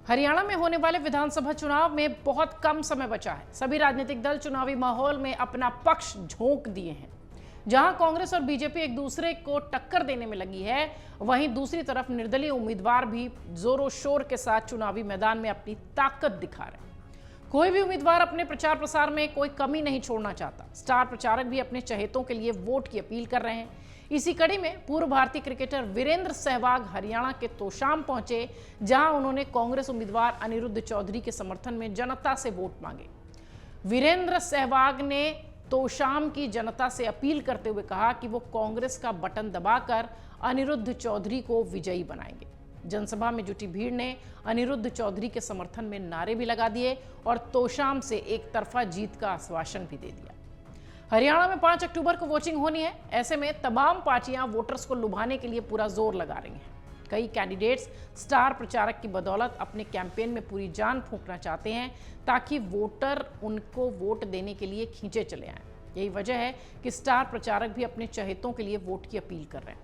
हरियाणा में होने वाले विधानसभा चुनाव में बहुत कम समय बचा है। सभी राजनीतिक दल चुनावी माहौल में अपना पक्ष झोंक दिए हैं। जहां कांग्रेस और बीजेपी एक दूसरे को टक्कर देने में लगी है, वहीं दूसरी तरफ निर्दलीय उम्मीदवार भी जोरों शोर के साथ चुनावी मैदान में अपनी ताकत दिखा रहे हैं। कोई भी उम्मीदवार अपने प्रचार प्रसार में कोई कमी नहीं छोड़ना चाहता। स्टार प्रचारक भी अपने चहेतों के लिए वोट की अपील कर रहे हैं। इसी कड़ी में पूर्व भारतीय क्रिकेटर वीरेंद्र सहवाग हरियाणा के तोशाम पहुंचे, जहां उन्होंने कांग्रेस उम्मीदवार अनिरुद्ध चौधरी के समर्थन में जनता से वोट मांगे। वीरेंद्र सहवाग ने तोशाम की जनता से अपील करते हुए कहा कि वो कांग्रेस का बटन दबाकर अनिरुद्ध चौधरी को विजयी बनाएंगे। जनसभा में जुटी भीड़ ने अनिरुद्ध चौधरी के समर्थन में नारे भी लगा दिए और तोशाम से एक तरफा जीत का आश्वासन भी दे दिया। हरियाणा में 5 अक्टूबर को वोटिंग होनी है। ऐसे में तमाम पार्टियां वोटर्स को लुभाने के लिए पूरा जोर लगा रही हैं। कई कैंडिडेट्स स्टार प्रचारक की बदौलत अपने कैंपेन में पूरी जान फूंकना चाहते हैं, ताकि वोटर उनको वोट देने के लिए खींचे चले आएं। यही वजह है कि स्टार प्रचारक भी अपने चहेतों के लिए वोट की अपील कर रहे हैं।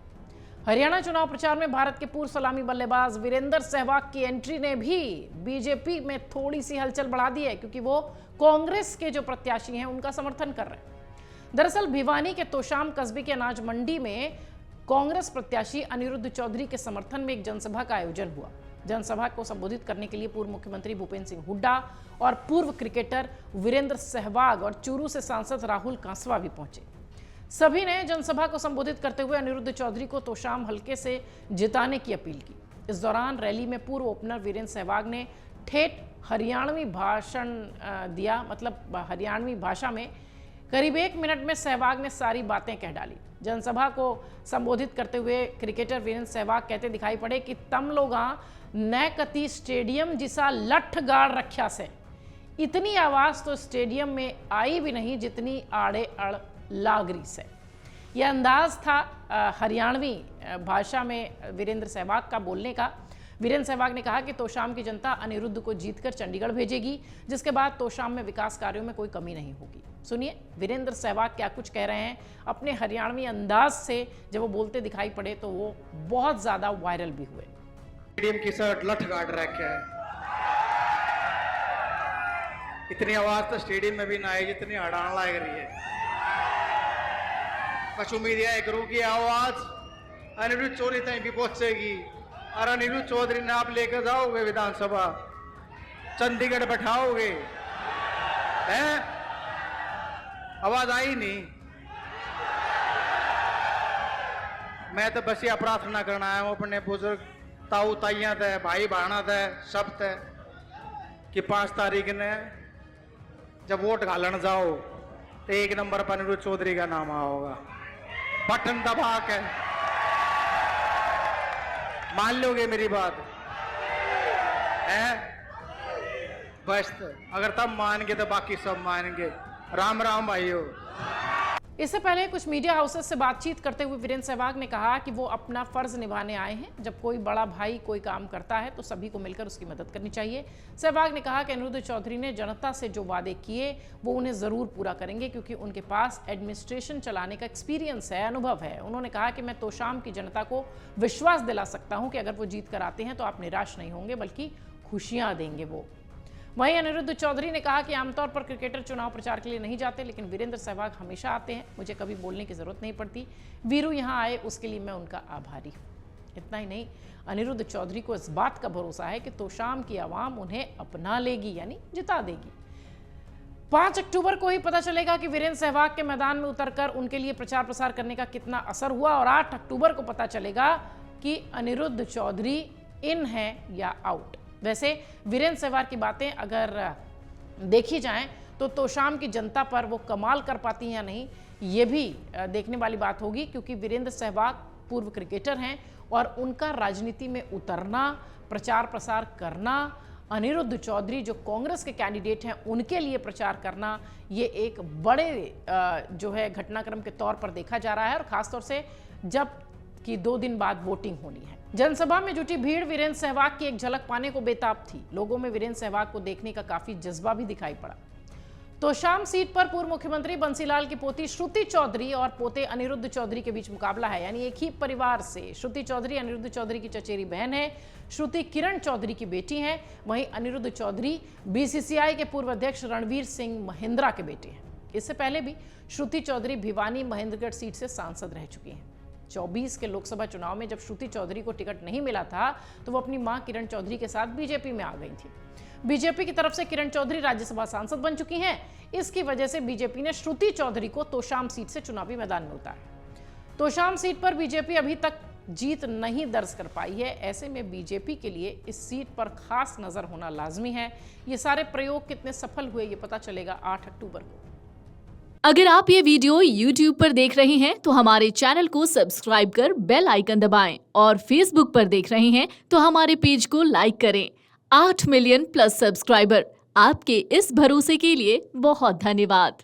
हरियाणा चुनाव प्रचार में भारत के पूर्व सलामी बल्लेबाज वीरेंद्र सहवाग की एंट्री ने भी बीजेपी में थोड़ी सी हलचल बढ़ा दी है, क्योंकि वो कांग्रेस के जो प्रत्याशी हैं उनका समर्थन कर रहे हैं। दरअसल भिवानी के तोशाम कस्बे की अनाज मंडी में कांग्रेस प्रत्याशी अनिरुद्ध चौधरी के समर्थन में एक जनसभा का आयोजन हुआ। जनसभा को संबोधित करने के लिए पूर्व मुख्यमंत्री भूपेंद्र सिंह हुड्डा और पूर्व क्रिकेटर वीरेंद्र सहवाग और चूरू से सांसद राहुल कांसवा भी पहुंचे। सभी ने जनसभा को संबोधित करते हुए अनिरुद्ध चौधरी को तोशाम हल्के से जिताने की अपील की। इस दौरान रैली में पूर्व ओपनर वीरेंद्र सहवाग ने ठेठ हरियाणवी भाषण दिया। मतलब हरियाणवी भाषा में करीब 1 मिनट में सहवाग ने सारी बातें कह डाली। जनसभा को संबोधित करते हुए क्रिकेटर वीरेंद्र सहवाग कहते दिखाई पड़े कि तम लोगा न कती स्टेडियम जिसा लठ गाड़ रख्या से। इतनी आवाज तो स्टेडियम में आई भी नहीं जितनी आड़े अड़ लागरी से। यह अंदाज था हरियाणवी भाषा में वीरेंद्र सहवाग का बोलने का। वीरेंद्र सहवाग ने कहा कि तोशाम की जनता अनिरुद्ध को जीतकर चंडीगढ़ भेजेगी, जिसके बाद तोशाम में विकास कार्यों में कोई कमी नहीं होगी। सुनिए वीरेंद्र सहवाग क्या कुछ कह रहे हैं अपने हरियाणवी अंदाज से। जब वो बोलते दिखाई पड़े तो वो बहुत ज्यादा वायरल भी हुए। स्टेडियम की शर्ट लठ गाड़ रखे है। इतनी आवाज तो स्टेडियम में भी ना आई जितनी हड़ान लग रही है। कुछ उम्मीद है करूँ की आवाज अनिरुद्ध चौधरी तक भी पहुंचेगी और अनिरुद्ध चौधरी ने आप लेकर जाओगे विधानसभा, चंडीगढ़ बैठाओगे। हैं? आवाज आई नहीं। मैं तो बस यह प्रार्थना करना है अपने बुजुर्ग ताऊ ताइया थे, भाई बहना थे, सब थे कि 5 तारीख ने जब वोट घालन जाओ तो 1 नंबर पर अनिरुद्ध चौधरी का नाम होगा। बटन दबा के मान लोगे मेरी बात है? बस अगर तब मान गए तो बाकी सब मानेंगे। राम राम भाइयों। इससे पहले कुछ मीडिया हाउसेस से बातचीत करते हुए वीरेंद्र सहवाग ने कहा कि वो अपना फर्ज निभाने आए हैं। जब कोई बड़ा भाई कोई काम करता है तो सभी को मिलकर उसकी मदद करनी चाहिए। सहवाग ने कहा कि अनिरुद्ध चौधरी ने जनता से जो वादे किए वो उन्हें जरूर पूरा करेंगे, क्योंकि उनके पास एडमिनिस्ट्रेशन चलाने का एक्सपीरियंस है, अनुभव है। उन्होंने कहा कि मैं तोशाम की जनता को विश्वास दिला सकता हूं कि अगर वो जीत कर आते हैं तो आप निराश नहीं होंगे, बल्कि खुशियां देंगे वो। वहीं अनिरुद्ध चौधरी ने कहा कि आमतौर पर क्रिकेटर चुनाव प्रचार के लिए नहीं जाते, लेकिन वीरेंद्र सहवाग हमेशा आते हैं। मुझे कभी बोलने की जरूरत नहीं पड़ती। वीरू यहाँ आए उसके लिए मैं उनका आभारी हूँ। इतना ही नहीं, अनिरुद्ध चौधरी को इस बात का भरोसा है कि तोशाम की आवाम उन्हें अपना लेगी, यानी जिता देगी। 5 अक्टूबर को ही पता चलेगा कि वीरेंद्र सहवाग के मैदान में उतरकर उनके लिए प्रचार प्रसार करने का कितना असर हुआ, और 8 अक्टूबर को पता चलेगा कि अनिरुद्ध चौधरी इन है या आउट। वैसे वीरेंद्र सहवाग की बातें अगर देखी जाएं तो तोशाम की जनता पर वो कमाल कर पाती हैं या नहीं, ये भी देखने वाली बात होगी, क्योंकि वीरेंद्र सहवाग पूर्व क्रिकेटर हैं और उनका राजनीति में उतरना, प्रचार प्रसार करना, अनिरुद्ध चौधरी जो कांग्रेस के कैंडिडेट हैं उनके लिए प्रचार करना, ये एक बड़े जो है घटनाक्रम के तौर पर देखा जा रहा है, और खासतौर से जब कि 2 दिन बाद वोटिंग होनी है। जनसभा में जुटी भीड़ वीरेंद्र सहवाग की एक झलक पाने को बेताब थी। लोगों में वीरेंद्र सहवाग को देखने का काफी जज्बा भी दिखाई पड़ा। तोशाम सीट पर पूर्व मुख्यमंत्री बंसीलाल की पोती श्रुति चौधरी और पोते अनिरुद्ध चौधरी के बीच मुकाबला है। यानी एक ही परिवार से श्रुति चौधरी अनिरुद्ध चौधरी की चचेरी बहन है। श्रुति किरण चौधरी की बेटी है, वहीं अनिरुद्ध चौधरी बीसीसीआई के पूर्व अध्यक्ष रणवीर सिंह महिंद्रा के बेटे हैं। इससे पहले भी श्रुति चौधरी भिवानी महेंद्रगढ़ सीट से सांसद रह चुकी हैं। 24 के लोकसभा चुनाव में जब श्रुति चौधरी को टिकट नहीं मिला था तो वो अपनी मां किरण चौधरी के साथ बीजेपी में आ गई थी। बीजेपी की तरफ से किरण चौधरी राज्यसभा सांसद बन चुकी हैं। इसकी वजह से बीजेपी ने श्रुति चौधरी को तोशाम सीट से चुनावी मैदान में उतारा। तोशाम सीट पर बीजेपी अभी तक जीत नहीं दर्ज कर पाई है। ऐसे में बीजेपी के लिए इस सीट पर खास नजर होना लाजमी है। ये सारे प्रयोग कितने सफल हुए ये पता चलेगा 8 अक्टूबर को। अगर आप ये वीडियो YouTube पर देख रहे हैं तो हमारे चैनल को सब्सक्राइब कर बेल आइकन दबाएं और Facebook पर देख रहे हैं तो हमारे पेज को लाइक करें। 8 मिलियन प्लस सब्सक्राइबर, आपके इस भरोसे के लिए बहुत धन्यवाद।